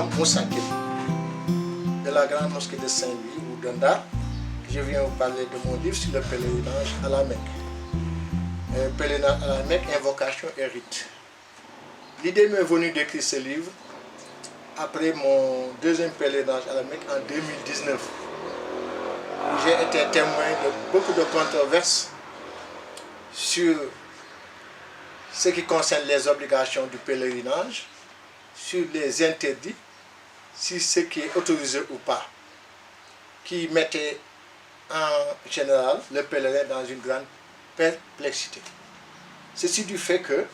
l'imam Moussaké de la grande mosquée de Saint-Louis ou d'Andar. Je viens vous parler de mon livre sur le pèlerinage à la Mecque. Pèlerinage à la Mecque, invocation et rite. L'idée m'est venue d'écrire ce livre après mon deuxième pèlerinage à la Mecque en 2019, où j'ai été témoin de beaucoup de controverses sur ce qui concerne les obligations du pèlerinage, sur les interdits, sur ce qui est autorisé ou pas, qui mettait en général le pèlerin dans une grande perplexité. Ceci du fait que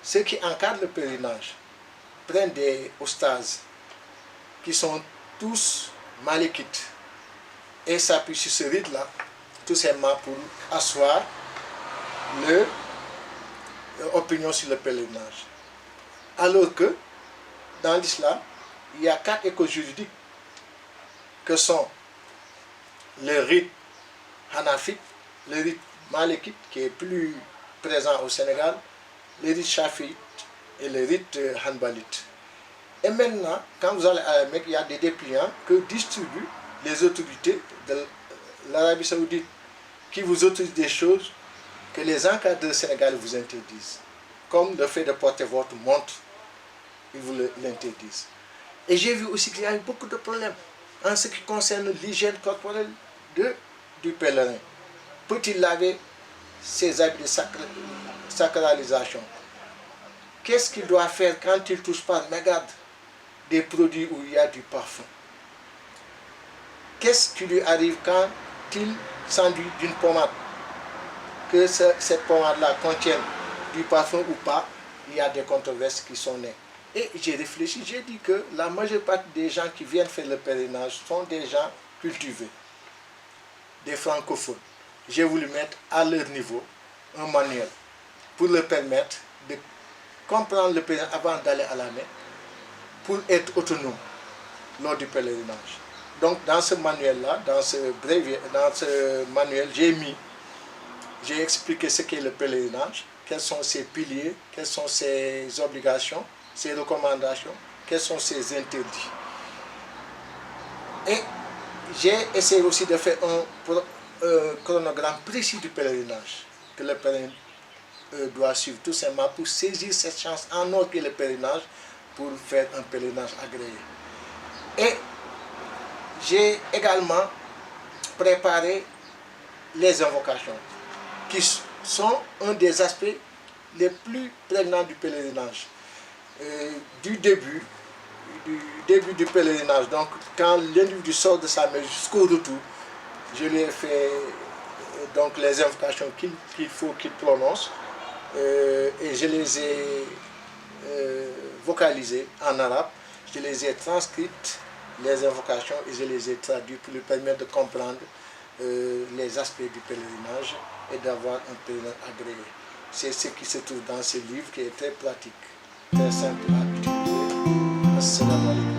ceux qui encadrent le pèlerinage prennent des ostases qui sont tous malikites et s'appuient sur ce rite-là, tout simplement pour asseoir leur opinion sur le pèlerinage. Alors que dans l'islam, il y a 4 écoles juridiques que sont le rite hanafique, le rite malikite qui est plus présent au Sénégal, le rite chafiite et le rite hanbalite. Et maintenant, quand vous allez à la Mecque, il y a des dépliants que distribuent les autorités de l'Arabie Saoudite qui vous autorisent des choses que les encadreurs sénégalais vous interdisent. Comme le fait de porter votre montre, ils vous l'interdisent. Et j'ai vu aussi qu'il y a eu beaucoup de problèmes en ce qui concerne l'hygiène corporelle du pèlerin. Peut-il laver ses habits de sacralisation? Qu'est-ce qu'il doit faire quand il touche par mégarde des produits où il y a du parfum? Qu'est-ce qui lui arrive quand il s'enduit d'une pommade? Que cette pommade-là contienne du parfum ou pas, il y a des controverses qui sont nées. Et j'ai réfléchi, j'ai dit que la majeure partie des gens qui viennent faire le pèlerinage sont des gens cultivés, des francophones. J'ai voulu mettre à leur niveau un manuel pour leur permettre de comprendre le pèlerinage avant d'aller à la Mecque, pour être autonome lors du pèlerinage. Donc dans ce manuel-là, dans ce manuel, j'ai expliqué ce qu'est le pèlerinage, quels sont ses piliers, quelles sont ses obligations, ses recommandations, quels sont ses interdits. Et j'ai essayé aussi de faire un chronogramme précis du pèlerinage que le pèlerin doit suivre, tout simplement pour saisir cette chance en or qu'est le pèlerinage pour faire un pèlerinage agréé. Et j'ai également préparé les invocations, qui sont un des aspects les plus prégnants du pèlerinage. Du début du pèlerinage, donc quand l'individu sort de sa maison jusqu'au retour, je lui ai fait donc les invocations qu'il faut qu'il prononce, et je les ai vocalisées en arabe, je les ai transcrites, les invocations, et je les ai traduites pour lui permettre de comprendre les aspects du pèlerinage et d'avoir un pèlerinage agréé. C'est ce qui se trouve dans ce livre qui est très pratique, très simple à utiliser. Assalamu alaikum.